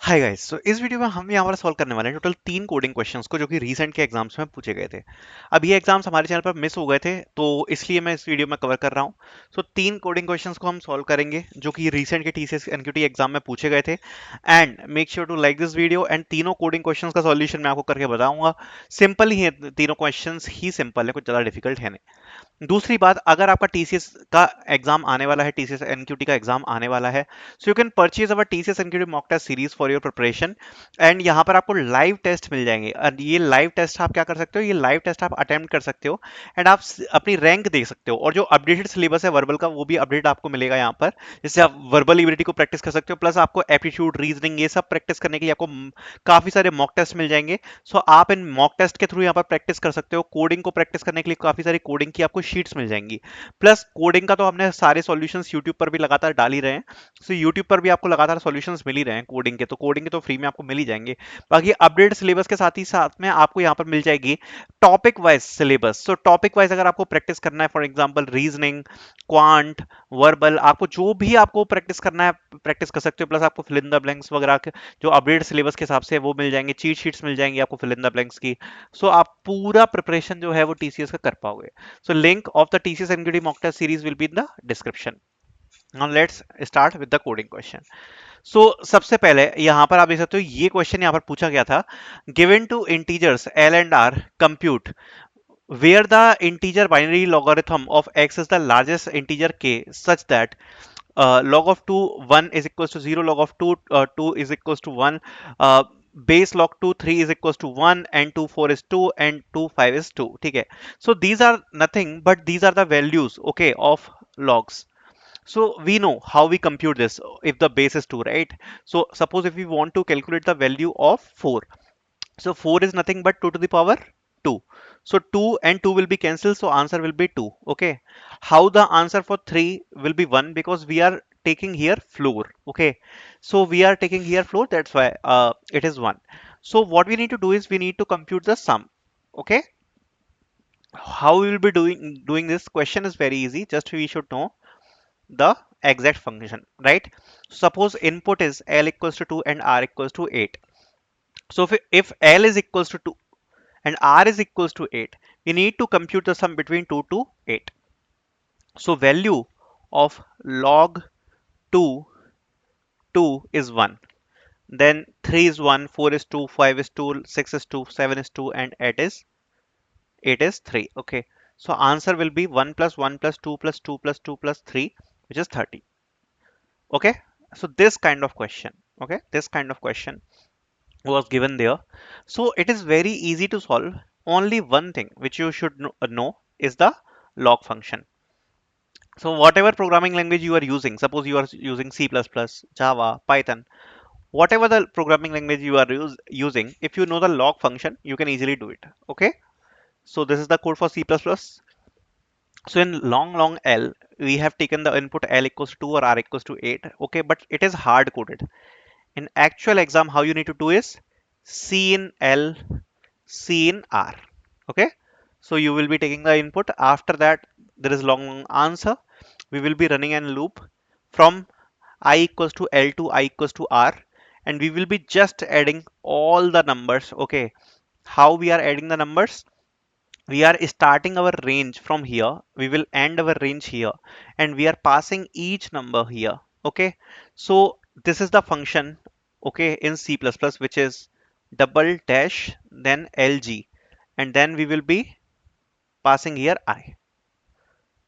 Hi guys, तो इस video में हम यहाँ पर सॉल्व करने वाले हैं टोटल 3 कोडिंग क्वेश्चंस को जो कि रीसेंट के एग्जाम्स में पूछे गए थे। अब ये एग्जाम्स हमारे चैनल पर मिस हो गए थे तो इसलिए मैं इस वीडियो में कवर कर रहा हूँ। सो 3 कोडिंग क्वेश्चंस को हम सॉल्व करेंगे जो कि रीसेंट के टीसीएस एनक्यूटी एग्जाम में पूछे गए थे। And make sure to like this video. And तीनों कोडिंग क्वेश्चंस का सॉल्यूशन मैं आपको करके बताऊंगा। सिंपल ही है, तीनों क्वेश्चंस ही सिंपल है, कुछ ज़्यादा डिफिकल्ट है नहीं। दूसरी बात, अगर आपका टीसीएस का एग्जाम आने वाला है, टीसीएस एनक्यूटी का एग्जाम आने वाला है, so you can purchase our TCS NQT mock test series for your preparation. And यहाँ पर आपको लाइव टेस्ट मिल जाएंगे और ये लाइव टेस्ट आप क्या कर सकते हो, ये लाइव टेस्ट आप अटेम्प्ट कर सकते हो। एंड आप अपनी रैंक देख सकते हो और जो अपडेटेड सिलेबस है वर्बल का वो भी अपडेट आपको मिलेगा यहाँ पर, जिससे आप वर्बल एबिलिटी को प्रैक्टिस कर सकते हो। प्लस आपको एप्टीट्यूड, रीजनिंग, ये सब प्रैक्टिस करने के लिए आपको काफी सारे मॉक टेस्ट मिल जाएंगे। सो आप इन मॉक टेस्ट के थ्रू यहाँ पर प्रैक्टिस कर सकते हो। कोडिंग को प्रैक्टिस करने के लिए काफी सारी कोडिंग की आपको शीट्स मिल जाएंगी। प्लस कोडिंग का तो हमने सारे सॉल्यूशंस यूट्यूब पर भी लगातार डाल ही रहे हैं। सो यूट्यूब पर भी आपको लगातार सॉल्यूशंस मिल ही रहे हैं कोडिंग के, तो कोडिंग के तो फ्री में आपको मिल ही जाएंगे। बाकी अपडेट सिलेबस के साथ ही साथ में आपको यहाँ पर मिल जाएगी टॉपिक वाइज सिलेबस। सो टॉपिक वाइज अगर आपको प्रैक्टिस करना है, for example reasoning, quant, verbal, आपको जो भी आपको प्रैक्टिस करना है प्रैक्टिस कर सकते हो। प्लस आपको फिल इन द ब्लैंक्स वगैरह जो अपडेट सिलेबस के हिसाब से वो मिल जाएंगे, चीट शीट्स मिल जाएंगी आपको फिल इन द ब्लैंक्स की। सो आप पूरा प्रिपरेशन जो है वो टीसीएस का कर पाओगे। So link of the TCS NQT mock test series will be in the description. Now let's start with the coding question. So सबसे पहले यहाँ पर आप देख सकते हो, ये क्वेश्चन यहाँ पर पूछा गया था। Given two integers L and R, compute where the integer binary logarithm of x is the largest integer k such that log of 2 1 is equals to 0, log of 2 2 is equals to 1, uh, base log 2 3 is equals to 1, and 2 4 is 2, and 2 5 is 2. ठीक है, so these are nothing but these are the values, okay, of logs. So we know how we compute this if the base is 2, right? So suppose if we want to calculate the value of 4, so 4 is nothing but 2 to the power 2. So 2 and 2 will be cancelled. So answer will be 2. Okay. How the answer for 3 will be 1? Because we are taking here floor. Okay. So we are taking here floor. That's why it is 1. So what we need to do is we need to compute the sum. Okay. How we will be doing this? Question is very easy. Just we should know the exact function, right? Suppose input is L equals to 2 and R equals to 8. So if L is equals to 2 and R is equals to 8, we need to compute the sum between 2 to 8. So value of log 2, 2 is 1. Then 3 is 1, 4 is 2, 5 is 2, 6 is 2, 7 is 2, and 8 is 3. Okay. So answer will be 1 plus 1 plus 2 plus 2 plus 2 plus 3, which is 30. Okay. So this kind of question, okay, this kind of question was given there. So it is very easy to solve. Only one thing which you should know is the log function. So whatever programming language you are using, suppose you are using C++, Java, Python, whatever the programming language you are using, if you know the log function, you can easily do it. Okay. So this is the code for C++. So in long L, we have taken the input L equals to 2 or R equals to 8. Okay. But it is hard coded. In actual exam, how you need to do is C in L, C in R. Okay. So you will be taking the input. After that, there is long answer. We will be running a loop from I equals to L to I equals to R, and we will be just adding all the numbers. Okay. How we are adding the numbers? We are starting our range from here. We will end our range here, and we are passing each number here. Okay. So this is the function, okay, in C++, which is double dash then LG, and then we will be passing here I.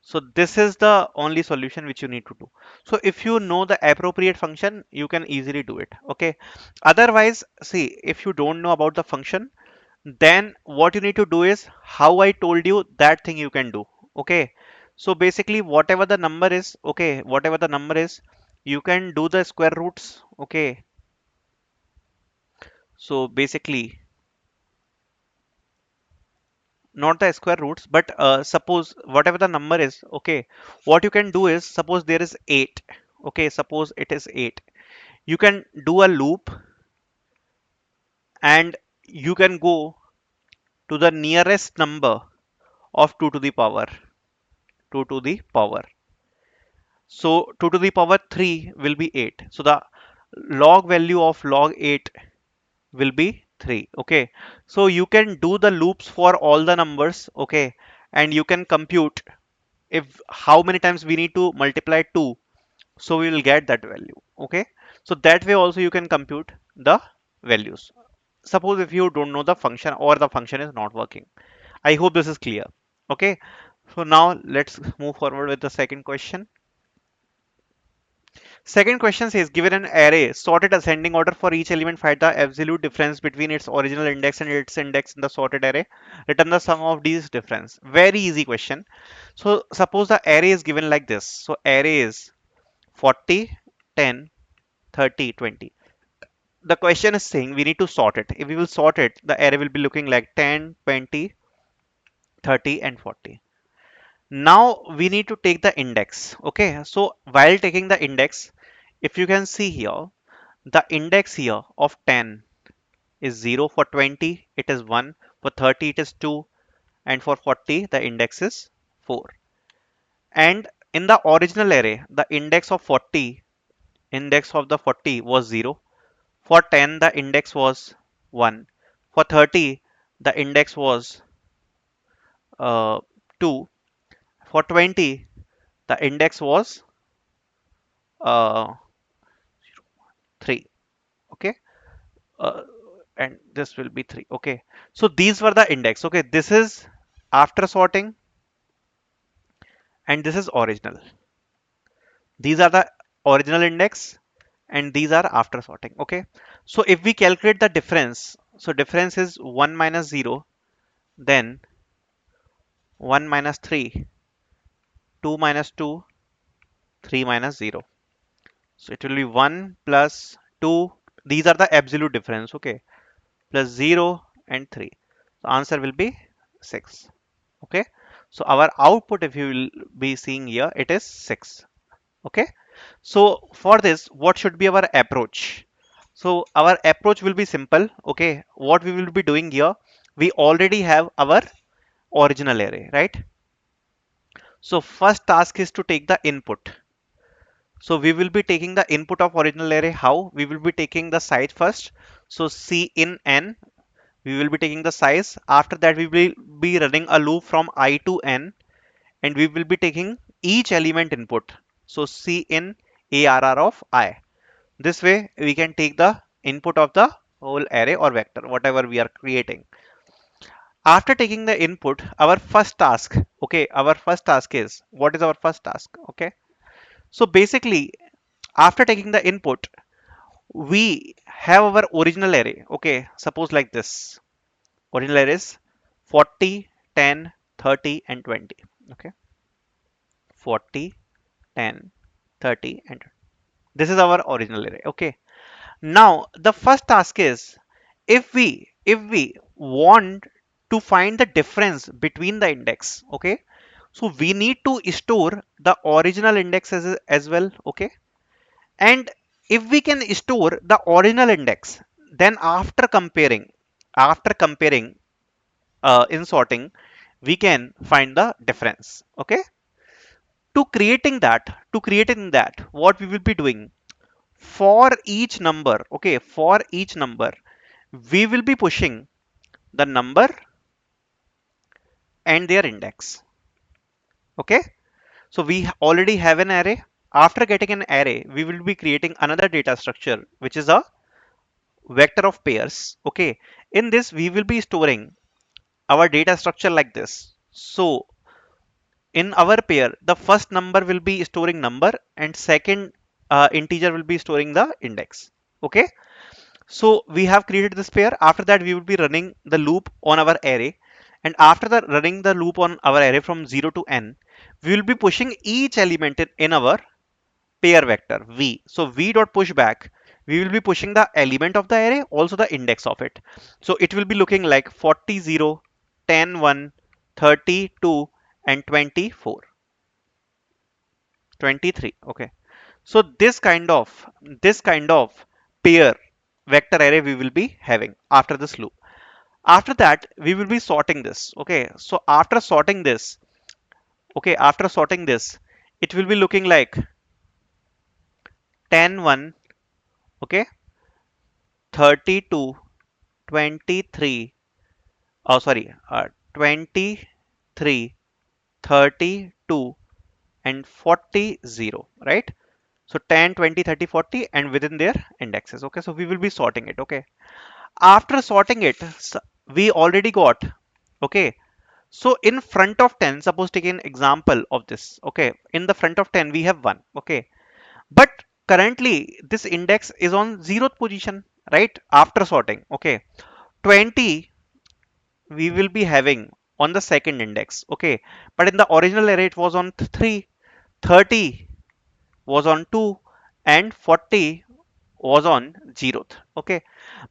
So this is the only solution which you need to do. So if you know the appropriate function, you can easily do it. Okay. Otherwise, see, if you don't know about the function, then what you need to do is how I told you that thing you can do. Okay. So basically whatever the number is, okay, whatever the number is, you can do the square roots. Okay. So basically not the square roots, but suppose whatever the number is, okay, what you can do is, suppose there is 8, okay, suppose it is 8, you can do a loop and you can go to the nearest number of 2 to the power 2 to the power. So 2 to the power 3 will be 8. So the log value of log 8 will be 3. Okay, so you can do the loops for all the numbers. Okay, and you can compute if how many times we need to multiply 2, so we will get that value. Okay, so that way also you can compute the values. Suppose if you don't know the function or the function is not working. I hope this is clear. Okay, so now let's move forward with the second question. Second question says, given an array sorted ascending order for each element, find the absolute difference between its original index and its index in the sorted array. Return the sum of these difference. Very easy question. So suppose the array is given like this. So array is 40, 10, 30, 20. The question is saying we need to sort it. If we will sort it, the array will be looking like 10, 20, 30 and 40. Now we need to take the index. Okay, so while taking the index, if you can see here, the index here of 10 is 0, for 20 it is 1, for 30 it is 2, and for 40 the index is 4. And in the original array, the index of the 40 was 0. For 10 the index was 1. For 30 the index was 2. For 20 the index was uh, 3. Okay, uh, and this will be 3. Okay, so these were the index. Okay, this is after sorting and this is original. These are the original index and these are after sorting. Okay, so if we calculate the difference, so difference is 1 minus 0, then 1 minus 3, 2 minus 2, 3 minus 0. So it will be 1 plus 2. These are the absolute difference. Okay, plus 0 and 3. The answer will be 6. Okay, so our output, if you will be seeing here, it is 6. Okay, so for this, what should be our approach? So our approach will be simple. Okay, what we will be doing here, we already have our original array, right? So first task is to take the input. So we will be taking the input of original array. How? We will be taking the size first. So C in n, we will be taking the size. After that, we will be running a loop from I to n, and we will be taking each element input. So C in ARR of I. This way, we can take the input of the whole array or vector, whatever we are creating. After taking the input, our first task, okay, our first task is, what is our first task? Okay, so basically, after taking the input, we have our original array. Okay, suppose like this. Original array is 40, 10, 30 and 20. Okay, 40, 10, 30 and 20. This is our original array. Okay, now the first task is, if we want to find the difference between the index. Okay, so we need to store the original index as well. Okay, and if we can store the original index, then after comparing in sorting, we can find the difference. Okay, to creating that, what we will be doing, for each number, okay, for each number, we will be pushing the number and their index. Okay, so we already have an array. After getting an array, we will be creating another data structure, which is a vector of pairs. Okay, in this we will be storing our data structure like this. So in our pair, the first number will be storing number and second integer will be storing the index. Okay, so we have created this pair. After that, we will be running the loop on our array, and after the running the loop on our array from 0 to n, we will be pushing each element in our pair vector v. So v dot push back, we will be pushing the element of the array, also the index of it. So it will be looking like 40 0, 10 1, 30 2 and 24, 23. Okay, so this kind of pair vector array we will be having after this loop. After that, we will be sorting this. Okay, so after sorting this, it will be looking like 10 1, Okay, 32, 23, oh sorry, 23, 32 and 40, 0, right? So 10, 20, 30, 40 and within their indexes. Okay, so we will be sorting it. Okay, after sorting it, we already got, okay, so in front of 10, suppose take an example of this. Okay, in the front of 10 we have 1. Okay, but currently this index is on 0th position, right, after sorting. Okay, 20 we will be having on the second index. Okay, but in the original array it was on 3, 30 was on 2 and 40 was on 0th. Okay,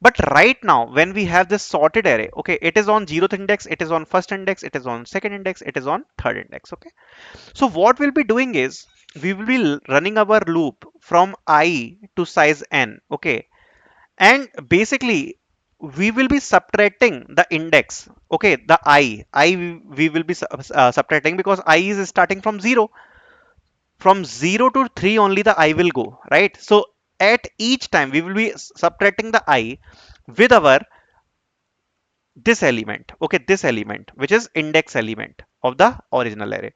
but right now when we have this sorted array, okay, it is on 0th index, it is on first index, it is on second index, it is on third index. Okay, so what we'll be doing is we will be running our loop from I to size n. Okay, and basically we will be subtracting the index. Okay, the I we will be subtracting because I is starting from 0. From 0 to 3 only the I will go, right? So at each time we will be subtracting the I with our this element, okay, this element which is index element of the original array.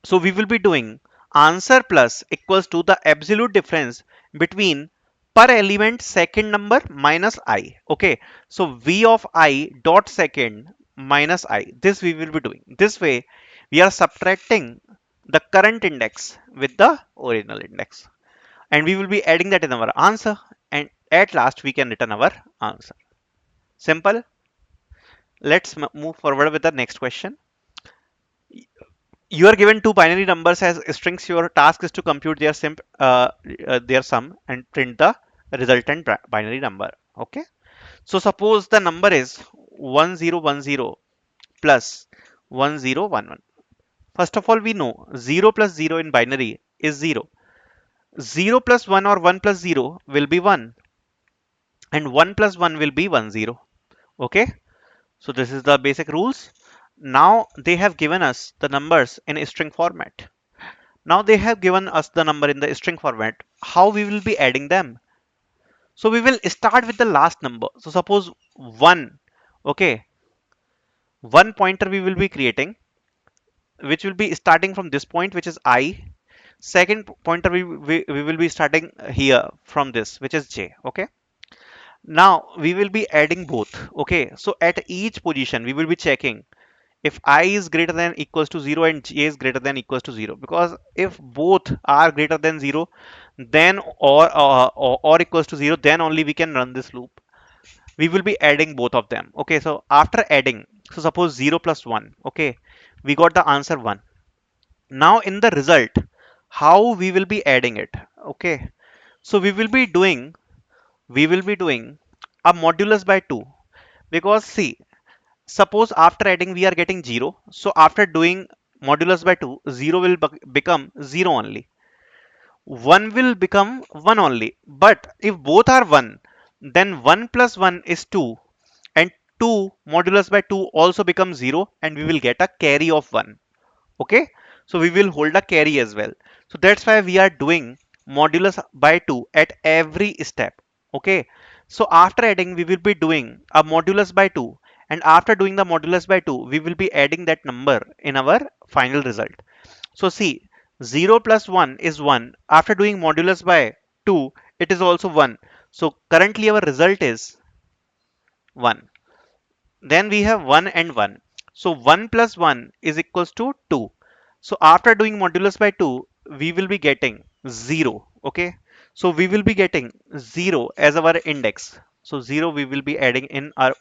So we will be doing answer plus equals to the absolute difference between per element second number minus I. Okay, so v of I dot second minus I, this we will be doing. This way we are subtracting the current index with the original index, and we will be adding that in our answer, and at last we can return our answer. Simple. Let's move forward with the next question. You are given two binary numbers as strings. Your task is to compute their sum and print the resultant binary number. Okay, so suppose the number is 1010 plus 1011. First of all, we know 0 plus 0 in binary is 0. 0 plus 1 or 1 plus 0 will be 1, and 1 plus 1 will be 10. Okay, so this is the basic rules. Now they have given us the numbers in a string format. Now they have given us the number in the string format. How we will be adding them? So we will start with the last number. So suppose 1, okay, one pointer we will be creating, which will be starting from this point, which is I. Second pointer we will be starting here from this, which is J. Okay. Now we will be adding both. Okay. So at each position we will be checking if I is greater than equals to 0 and j is greater than equals to 0, because if both are greater than 0 then or equals to 0, then only we can run this loop. We will be adding both of them. Okay, so after adding, so suppose 0 plus 1, okay, we got the answer 1. Now in the result, how we will be adding it? Okay, so we will be doing a modulus by 2, because see, suppose after adding we are getting 0. So after doing modulus by 2, 0 will become 0 only. 1 will become 1 only. But if both are 1, then 1 plus 1 is 2. And 2 modulus by 2 also becomes 0, and we will get a carry of 1. Okay, so we will hold a carry as well. So that's why we are doing modulus by 2 at every step. Okay, so after adding we will be doing a modulus by 2, and after doing the modulus by 2 we will be adding that number in our final result. So see, 0 plus 1 is 1. After doing modulus by 2 it is also 1. So currently our result is 1. Then we have 1 and 1. So 1 plus 1 is equals to 2. So after doing modulus by 2, we will be getting 0. Okay. So we will be getting 0 as our index. So 0 we will be adding in our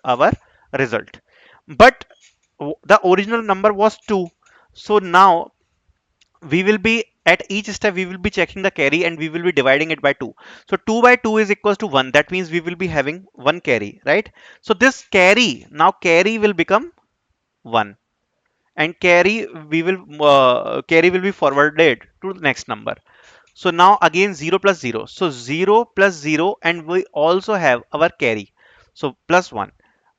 result. But the original number was 2. So now we will be at each step we will be checking the carry and we will be dividing it by 2. So 2 by 2 is equals to 1. That means we will be having one carry, right? So this carry, now carry will become 1, and carry will be forwarded to the next number. So now again 0 plus 0. So 0 plus 0, and we also have our carry. So plus 1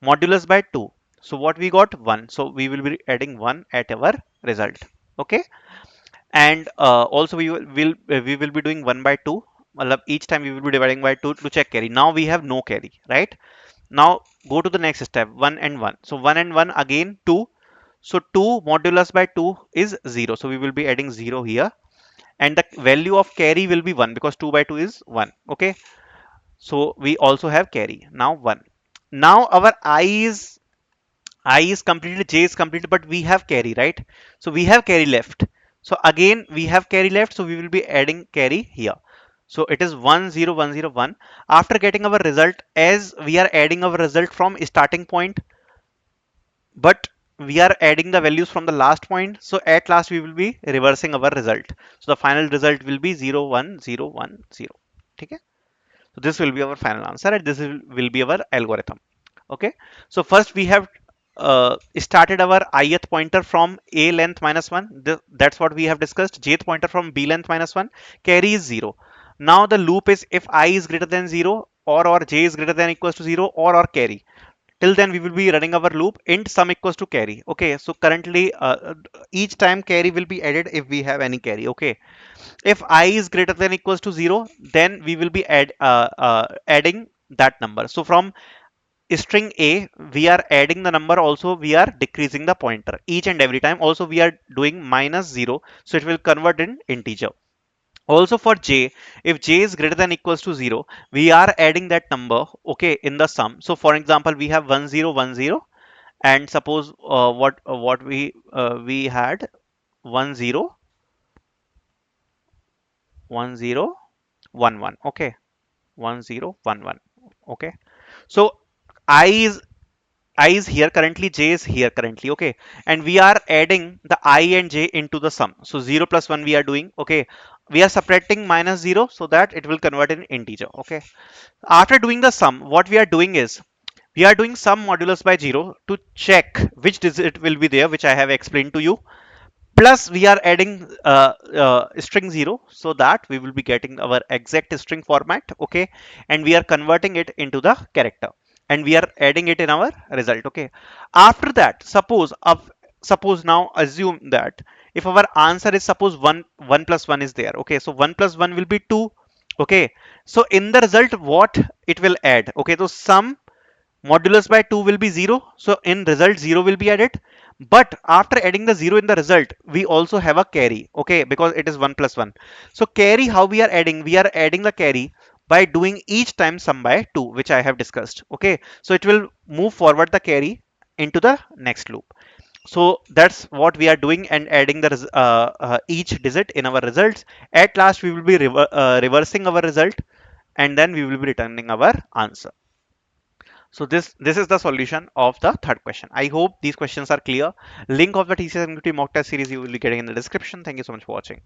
modulus by 2. So what we got? 1. So we will be adding 1 at our result. Okay, and also we will be doing 1 by 2. matlab each time we will be dividing by 2 to check carry. Now we have no carry, right? Now go to the next step, 1 and 1. So 1 and 1 again 2. So 2 modulus by 2 is 0. So we will be adding 0 here. And the value of carry will be 1 because 2 by 2 is 1. Okay. So we also have carry. Now 1. Now our I is completed, J is completed, but we have carry, right? So we have carry left. So again, we have carry left. So we will be adding carry here. So it is 1 0 1 0 1. After getting our result, as we are adding our result from starting point, but we are adding the values from the last point. So at last, we will be reversing our result. So the final result will be 0 1 0 1 0. Okay. So this will be our final answer, and this will be our algorithm. Okay. So first we have started our ith pointer from a length minus 1. That's what we have discussed. Jth pointer from b length minus 1. Carry is 0. Now the loop is if I is greater than 0 or j is greater than equals to 0 or carry. Till then we will be running our loop int sum equals to carry. Okay, so currently each time carry will be added if we have any carry. Okay, if I is greater than equals to 0, then we will be adding that number. So from string a we are adding the number, also we are decreasing the pointer each and every time. Also we are doing minus 0, so it will convert in integer. Also for j, if j is greater than equals to 0, we are adding that number, okay, in the sum. So for example, we have 1010, and suppose what we had 101011. Okay, 1011. Okay, so I is I is here currently, J is here currently, okay, and we are adding the I and J into the sum. So 0 plus 1 we are doing, okay, we are separating minus 0 so that it will convert in integer. Okay, after doing the sum, what we are doing is we are doing sum modulus by 0 to check which digit will be there, which I have explained to you. Plus we are adding string 0 so that we will be getting our exact string format. Okay, and we are converting it into the character, and we are adding it in our result. Okay, after that, suppose now assume that if our answer is suppose 1 plus 1 is there. Okay, so 1 plus 1 will be 2. Okay, so in the result what it will add? Okay, so sum modulus by 2 will be 0, so in result 0 will be added. But after adding the 0 in the result, we also have a carry, okay, because it is 1 plus 1. So carry, how we are adding? We are adding the carry by doing each time sum by 2, which I have discussed. Okay, so it will move forward the carry into the next loop. So that's what we are doing, and adding the each digit in our results. At last we will be reversing our result, and then we will be returning our answer. So this is the solution of the third question. I hope these questions are clear. Link of the TCS NQT mock test series you will be getting in the description. Thank you so much for watching.